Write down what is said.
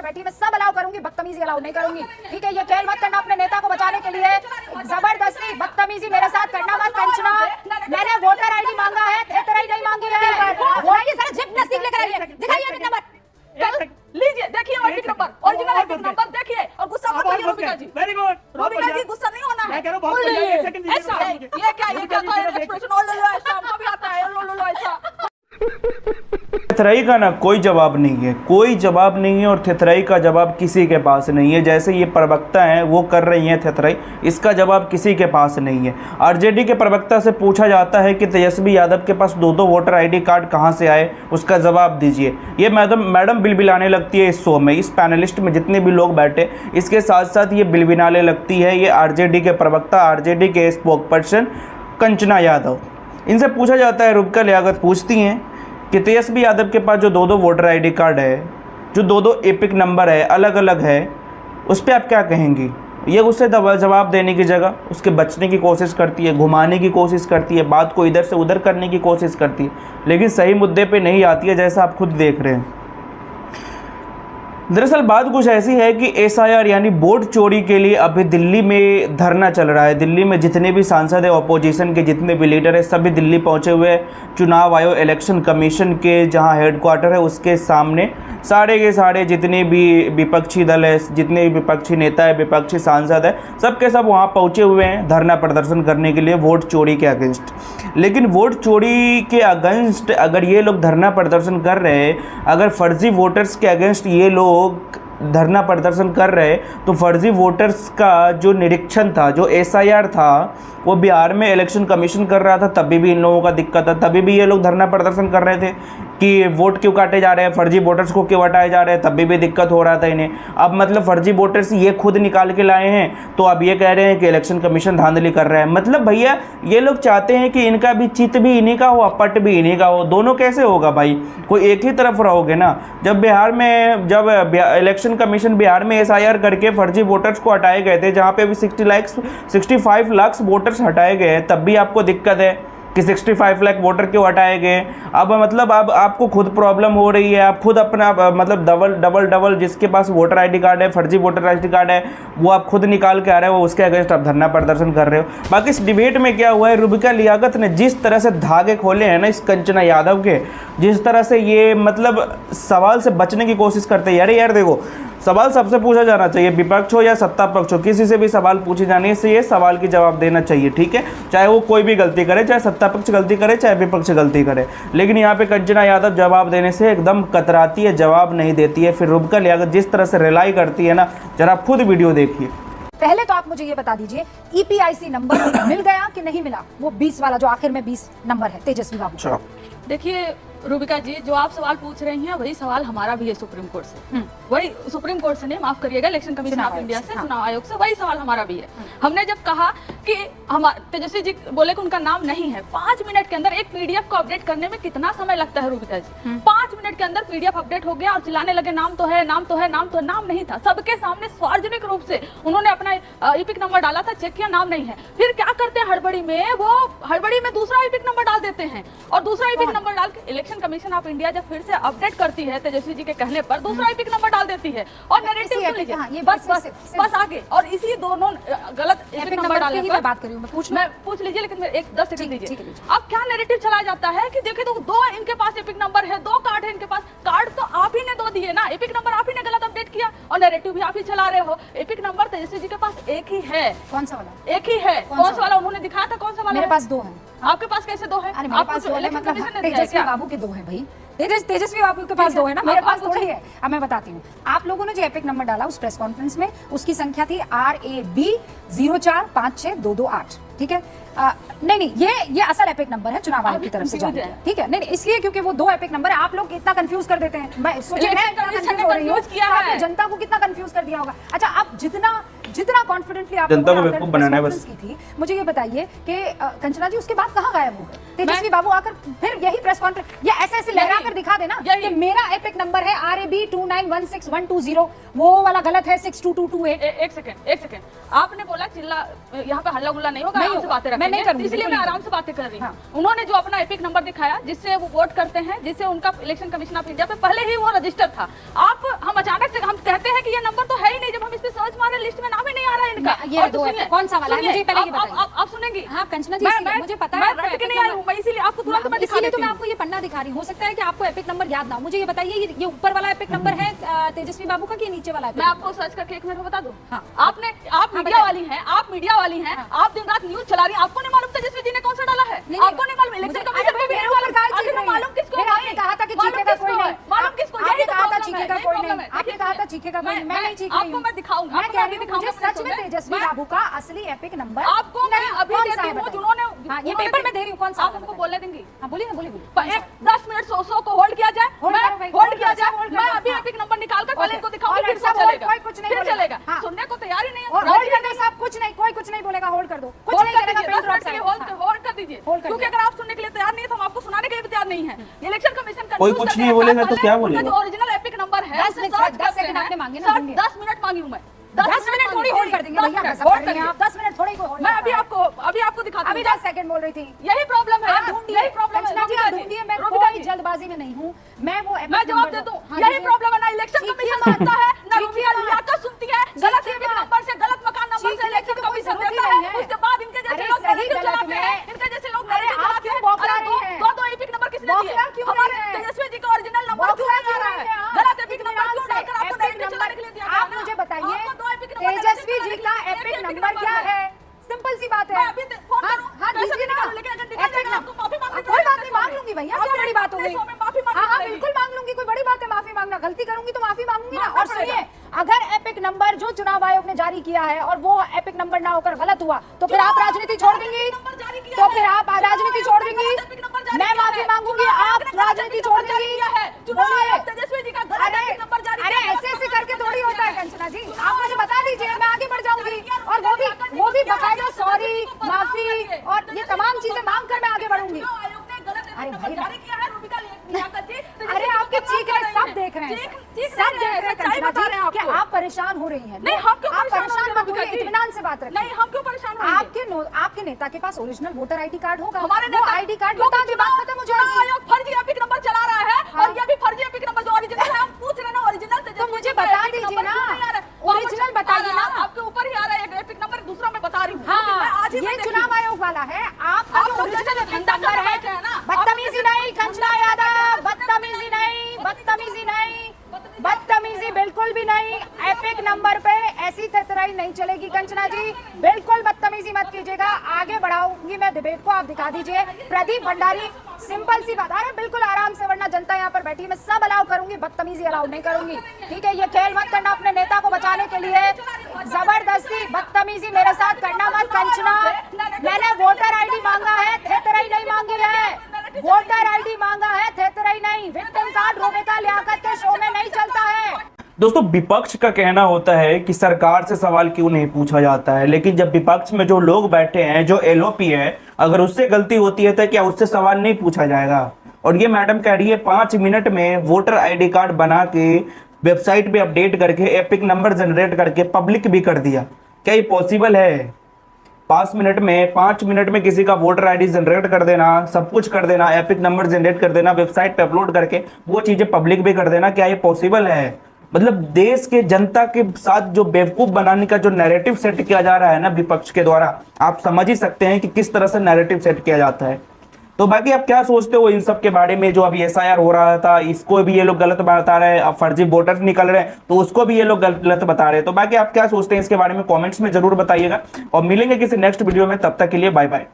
बैठी, मैं सब अलाउ करूंगी, बदतमीजी अलाउ नहीं करूंगी, ठीक है? ये खेल मत करना अपने नेता को बचाने के लिए, जबरदस्ती बदतमीजी मेरे साथ करना मत। कंचना, मैंने वोटर आईडी मांगा है, तेरा ही नहीं मांगी है। ये सारा जिम्नास्टिक लेकर आइए, दिखाइए एपिक नंबर, लीजिए, देखिए epic number, original epic number देखिए, और गुस्सा मत करिए रूबिका जी। वेरी गुड रूबिका जी, गुस्सा नहीं होना है। मैं कह रहा हूं बहुत बढ़िया, एक सेकंड दीजिए। ऐसा ये क्या एक्सप्रेशन और लो ऐसा हमको भी आता है, लो ऐसा। थेथराई का ना कोई जवाब नहीं है, कोई जवाब नहीं है, और थेथराई का जवाब किसी के पास नहीं है। जैसे ये प्रवक्ता हैं वो कर रही हैं थेथराई, इसका जवाब किसी के पास नहीं है। आरजेडी के प्रवक्ता से पूछा जाता है कि तेजस्वी यादव के पास 2-2 वोटर आईडी कार्ड कहां से आए, उसका जवाब दीजिए। ये मैडम बिलबिलाने लगती है इस शो में, इस पैनलिस्ट में जितने भी लोग बैठे, इसके साथ साथ ये बिलबिलाने लगती है ये आरजेडी के प्रवक्ता, आरजेडी के स्पोक पर्सन कंचना यादव। इनसे पूछा जाता है, रूबिका लियाकत पूछती हैं कि तेजस्वी यादव के पास जो 2-2 वोटर आईडी कार्ड है, जो 2-2 एपिक नंबर है, अलग अलग है, उस पर आप क्या कहेंगी? ये उससे जवाब देने की जगह उसके बचने की कोशिश करती है, घुमाने की कोशिश करती है, बात को इधर से उधर करने की कोशिश करती है, लेकिन सही मुद्दे पे नहीं आती है, जैसा आप खुद देख रहे हैं। दरअसल बात कुछ ऐसी है कि एसआईआर यानी वोट चोरी के लिए अभी दिल्ली में धरना चल रहा है। दिल्ली में जितने भी सांसद है, ऑपोजिशन के जितने भी लीडर है, सभी दिल्ली पहुंचे हुए हैं। चुनाव आयोग इलेक्शन कमीशन के जहां हेडक्वार्टर है उसके सामने सारे के सारे जितने भी विपक्षी दल है, जितने भी विपक्षी नेता है, विपक्षी सांसद है, सबके सब वहाँ पहुँचे हुए हैं धरना प्रदर्शन करने के लिए वोट चोरी के अगेंस्ट। लेकिन वोट चोरी के अगेंस्ट अगर ये लोग धरना प्रदर्शन कर रहे हैं, अगर फर्जी वोटर्स के अगेंस्ट ये लोग धरना प्रदर्शन कर रहे, तो फर्जी वोटर्स का जो निरीक्षण था, जो एसआईआर था, वो बिहार में इलेक्शन कमीशन कर रहा था, तभी भी इन लोगों का दिक्कत था, तभी भी ये लोग धरना प्रदर्शन कर रहे थे कि वोट क्यों काटे जा रहे हैं, फर्जी वोटर्स को क्यों हटाए जा रहे हैं, तभी भी दिक्कत हो रहा था इन्हें। अब मतलब फर्जी वोटर्स ये खुद निकाल के लाए हैं, तो अब ये कह रहे हैं कि इलेक्शन कमीशन धांधली कर रहा है। मतलब भैया ये लोग चाहते हैं कि इनका भी चित भी इन्हीं का हो, पट भी इन्हीं का हो। दोनों कैसे होगा भाई? कोई एक ही तरफ रहोगे ना। जब बिहार में इलेक्शन कमीशन बिहार में एसआईआर करके फर्जी वोटर्स को हटाए गए थे, जहाँ पे भी 65 लाख वोटर्स हटाए गए, तब भी आपको दिक्कत है कि 65 लाख वोटर क्यों हटाए गए। अब मतलब अब आपको खुद प्रॉब्लम हो रही है, आप खुद अपना मतलब डबल जिसके पास वोटर आईडी कार्ड है, फर्जी वोटर आईडी कार्ड है, वो आप खुद निकाल के आ रहे हो, उसके अगेंस्ट आप धरना प्रदर्शन कर रहे हो। बाकी इस डिबेट में क्या हुआ है, रूबिका लियाकत ने जिस तरह से धागे खोले हैं ना इस कंचना यादव के, जिस तरह से ये मतलब सवाल से बचने की कोशिश करते हैं। यार देखो, सवाल सबसे पूछा जाना चाहिए, विपक्ष हो या सत्ता पक्ष हो, किसी से भी सवाल पूछे जाने से ये सवाल की जवाब देना चाहिए, ठीक है? चाहे वो कोई भी गलती करे, चाहे सत्ता पक्ष गलती करे, चाहे विपक्ष गलती करे, लेकिन यहाँ पे कंचना यादव जवाब देने से एकदम कतराती है, जवाब नहीं देती है। फिर रूबिका लियाकत जिस तरह से रिलाई करती है ना, जरा आप खुद वीडियो देखिए। पहले तो आप मुझे ये बता दीजिए, ईपीआईसी नंबर मिल गया कि नहीं मिला? वो 20 वाला जो आखिर में 20 नंबर है तेजस्वी बाबू। देखिए रूबिका जी, जो आप सवाल पूछ रही हैं वही सवाल हमारा भी है सुप्रीम कोर्ट से, वही सुप्रीम कोर्ट से नहीं, माफ करिएगा, इलेक्शन कमीशन ऑफ इंडिया से, चुनाव आयोग से, वही सवाल हमारा भी है। हमने जब कहा कि हम तेजस्वी जी बोले कि उनका नाम नहीं है, 5 मिनट के अंदर एक पीडीएफ को अपडेट करने में कितना समय लगता है रूबिका जी? 5 मिनट के अंदर पीडीएफ अपडेट हो गया और चिल्लाने लगे नाम तो है, नाम तो है, नाम तो है। नाम नहीं था, सबके सामने सार्वजनिक रूप से उन्होंने अपना एपिक नंबर डाला था, चेक किया, नाम नहीं है। फिर क्या करते हैं हड़बड़ी में, वो हड़बड़ी में दूसरा एपिक नंबर डाल देते हैं, और दूसरा एपिक नंबर डाल के इलेक्शन कमीशन ऑफ इंडिया जब फिर से अपडेट करती है तेजस्वी जी के कहने पर, दूसरा एपिक नंबर डाल देती है और नैरेटिव सुन लीजिए, बस आगे, और इसी दोनों गलत एपिक नंबर डालने पर बात करूं मैं पूछ लीजिए, लेकिन 10 सेकंड दीजिए। अब क्या नैरेटिव चला जाता है कि देखिए तो 2 इनके पास एपिक नंबर है, 2 कार्ड है इनके पास, कार्ड तो आप ही ने 2 दिए ना, एपिक नंबर आप ही ने गलत अपडेट किया और नैरेटिव भी आप ही चला रहे हो। एपिक नंबर तेजस्वी जी के पास एक ही है। कौन सा वाला? एक ही है। कौन सा वाला उन्होंने दिखाया था? कौन सा वाला? मेरे पास 2 है। आपके पास कैसे 2 है? तेजस्वी बाबू के 2 है भाई, तेजस्वी बाबू के पास 2 है ना, मेरे पास थोड़ी है। अब मैं बताती हूँ, आप लोगों ने जो एपिक नंबर डाला उस प्रेस कॉन्फ्रेंस में, उसकी संख्या थी RAB 04562228, ठीक है? नहीं, ये असल एपिक नंबर है, चुनाव आयोग की तरफ से जारी, ठीक है? नहीं, इसलिए क्योंकि वो 2 एपिक नंबर है, आप लोग इतना कंफ्यूज कर देते हैं। मैं सोचिए मैं कंफ्यूज हो रही हूँ, आपने जनता को कितना कंफ्यूज कर दिया होगा। अच्छा, आप जितना कॉन्फिडेंटली आप जनता को बेवकूफ बनाना है बस। की थी, मुझे ये बताइए कि कंचना जी उसके बाद कहाँ गायब हो गए? तेजस्वी बाबू आकर फिर यही प्रेस कॉन्फ्रेंस या ऐसे लहरा कर दिखा देना कि मेरा एपिक नंबर है RAB 2916120, वो वाला गलत है 62228। एक सेकंड, आपने बोला चिल्ला, यहाँ पे हल्ला गुल्ला नहीं होगा, आराम से बातें मैं नहीं करूंगी, इसलिए मैं आराम से बातें कर रही हूँ। उन्होंने जो अपना एपिक नंबर दिखाया जिससे वो वोट करते हैं, जिससे उनका इलेक्शन कमीशन ऑफ इंडिया पे पहले ही वो रजिस्टर था। हम अचानक से हम कहते कि ये नंबर तो है ही नहीं, जब हम इस पे सर्च मारे लिस्ट में नाम ही नहीं आ रहा है इनका। ये और दो है, सुनिए, कौन सा वाला है? सुनिए, मुझे पहले ये बताइए। आप सुनेंगी? हाँ कंचना जी, मुझे पता मैं है रट के नहीं आई हूँ, मैं इसीलिए आपको तुरंत मैं दिखा इसीलिए तो देती मैं हूँ। आपको ये पन्ना दिखा रही हूँ। हो सकता है कि आपको एपिक नंबर याद ना हो। मुझे ये बताइए, ये ऊपर वाला एपिक नंबर है तेजस्वी बाबू का कि नीचे वाला? मैं आपको सर्च करके एक मिनट में बता दूं। हाँ। आप मीडिया वाली हैं, आप मीडिया वाली हैं, आप दिन रात न्यूज चला रही हैं, आपको नहीं मालूम तेजस्वी जी ने कौन सा डाला है? आपको नहीं मालूम? इलेक्शन कमीशन को भी नहीं मालूम। आखिर में मालूम किसको? आपने कहा था कि चीखेगा कोई नहीं। मालूम किसको? आपने यही तो कहा था प्रॉब्लम है, चीखेगा यही कोई प्रॉब्लम नहीं। है। आपने कहा था चीखेगा कोई नहीं। मैं नहीं चीख रही आपको हूँ। मैं दिखाऊंगा, मैं कह रही हूँ मुझे सच में तेजस्वी बाबू का असली एपिक नंबर आपको मैं अभी कौन सा देती है हूँ, बताइए। जिन्होंने हाँ ये पेपर में दे रही हूँ। कौन सा? आप हमको बोलने देंगी? हाँ बोलिए ना, बोलिए। 10 मिनट 100 को होल्ड किया जाए, होल्ड करो भाई, होल्ड किया होल्ड जाए, करो, मैं हाँ। अभी एपिक नंबर निकाल कर पहले इनको दिखाऊंगी, और फिर सब चलेगा, कोई कुछ नहीं फिर बोलेगा। चलेगा। हाँ। सुनने को तैयार ही नहीं है। और होल्ड करने सब कुछ नहीं, कोई कुछ नहीं बोलेगा। होल्ड कर दो, कुछ होल्ड नहीं कर चलेगा। दीजिए, प्रिंट 10 मिनट के लिए हाँ। होल्ड कर दीजिए, होल्ड कर क्योंकि दिया। अगर आप सुनने के लिए तैयार नहीं है तो हम आपको सुनाने के लिए भी तैयार नहीं है। इलेक्शन कमीशन का कोई न्यूज़ कुछ करके नहीं रखा है बोलेगा तो पहले, क्या उनका बोलेगा? जो ओरिजिनल एपिक नंबर है 10 उसमें मिनट, सर्च 10 करते सेकंड हैं। आपने मांगे ना, ढूंढिए। 10 मिनट मांगी हूँ मैं। 10 मिनट थोड़ी होल्ड कर देंगे भैया, कैसा कर रही हैं आप? 10 मिनट थोड़ी होल्ड। मैं अभी आपको दिखाती अभी हूँ। 10 सेकंड बोल रही थी। यही प्रॉब्लम है, आप ढूंढिए, यही प्रॉब्लम है। कंचना जी आप ढूंढिए। मैं कोई जल्दबाजी में नहीं हूँ। मैं वो मैं जवाब दे दूं, यही प्रॉब्लम है ना इलेक्शन कमीशन सुनता है, ना रूबिया लियाकत सुनती है। गलत एपिक नंबर से, गलत मकान नंबर से इलेक्शन कमीशन देता है, उसके बाद इनके जैसे लोग नैरेटिव चलाते हैं, इनके जैसे लोग नैरेटिव चलाते हैं। दो एपिक नंबर किसने दिए? हमारे तेजस्वी जी का ओरिजिनल नंबर क्यों नहीं आ रहा है? गलत एपिक नंबर क्यों डालकर आपको नैरेटिव चलाने के लिए दिया गया? आप मुझे बताइए तेजस्वी जी का एपिक नंबर क्या है? सिंपल सी बात है। हाँ दीजिए ना। कोई बात नहीं, मांग लूंगी भैया, क्या बड़ी बात हो गई? हाँ बिल्कुल मांग लूंगी, कोई बड़ी बात है माफी मांगना। गलती करूंगी तो माफी मांगूंगी ना। और सुनिए, अगर एपिक नंबर जो चुनाव आयोग ने जारी किया है और वो एपिक नंबर ना होकर गलत हुआ तो फिर आप राजनीति छोड़ देंगी? तो फिर आप राजनीति छोड़ देंगी? मैं माफी मांगूंगी, आप राजनीति छोड़ देंगी? अरे ऐसे ऐसे करके थोड़ी होता है कंचना जी। आप मुझे बता दीजिए, मैं आगे बढ़ जाऊंगी। और वो भी बकायदा सॉरी, माफी और ये तमाम चीजें मांग कर मैं आगे बढ़ूंगी। अरे आपके चीख रहे, सब देख रहे हैं, सब देख रहे हैं कंचना जी कि आप परेशान हो रही हैं। नहीं, हम क्यों आप परेशान परेशान हो मत रहे होइए, हैं? इत्मीनान से बात रखिए। नहीं, हम क्यों परेशान होंगे? आपके नेता के पास ओरिजिनल वोटर आईडी कार्ड होगा। हमारे वो आईडी कार्ड बता के बात खत्म हो जाएगी। आयोग फर्जी एपिक नंबर चला रहा है और ये भी फर्जी एपिक नंबर जो ओरिजिनल है, हम पूछ रहे हैं ना ओरिजिनल। तो मुझे बता दीजिए ना, ओरिजिनल बताइए ना। आपके ऊपर ही आ रहा है एपिक नंबर, दूसरा मैं बता रही हूँ। हाँ ये चुनाव आयोग वाला है। आपका जो ओरिजिनल एपिक नंबर है। बदतमीजी नहीं कंचना यादव, बदतमीजी नहीं, बदतमीजी नहीं, बदतमीजी बिल्कुल भी नहीं। एपिक नंबर पे ऐसी थरथराई नहीं चलेगी कंचना जी, बिल्कुल बदतमीजी मत कीजिएगा। आगे बढ़ाऊंगी मैं डिबेट को, आप दिखा दीजिए। प्रदीप भंडारी, सिंपल सी बात। अरे बिल्कुल आराम से, वरना जनता यहाँ पर बैठी, मैं सब अलाउ करूंगी, बदतमीजी अलाउ नहीं करूंगी। ठीक है, ये खेल मत करना अपने नेता को बचाने के लिए। जबरदस्ती बदतमीजी मेरे साथ करना मत कंचना। मैंने वोटर आईडी मांगा है, थेतराई नहीं मांगी है। वोटर आईडी मांगा है, थेतराई नहीं। विक्टिम कार्ड रूबिका लियाकत के शो में नहीं चलता है। दोस्तों, विपक्ष का कहना होता है कि सरकार से सवाल क्यों नहीं पूछा जाता है, लेकिन जब विपक्ष में जो लोग बैठे हैं, जो एलओपी है, अगर उससे गलती होती है तो क्या उससे सवाल नहीं पूछा जाएगा? और ये मैडम कह रही है 5 मिनट में वोटर आईडी कार्ड बना के वेबसाइट पे अपडेट करके एपिक नंबर जनरेट करके पब्लिक भी कर दिया। क्या ये पॉसिबल है? 5 मिनट में किसी का वोटर आईडी जनरेट कर देना, सब कुछ कर देना, एपिक नंबर जनरेट कर देना, वेबसाइट पे अपलोड करके वो चीजें पब्लिक भी कर देना, क्या ये पॉसिबल है? मतलब देश के जनता के साथ जो बेवकूफ बनाने का जो नैरेटिव सेट किया जा रहा है ना विपक्ष के द्वारा, आप समझ ही सकते हैं कि किस तरह से नैरेटिव सेट किया जाता है। तो बाकी आप क्या सोचते हो इन सब के बारे में? जो अभी एसआईआर हो रहा था, इसको भी ये लोग गलत बता रहे हैं, अब फर्जी वोटर निकल रहे हैं तो उसको भी ये लोग गलत बता रहे हैं। तो बाकी आप क्या सोचते हैं इसके बारे में कमेंट्स में जरूर बताइएगा, और मिलेंगे किसी नेक्स्ट वीडियो में। तब तक के लिए बाय बाय।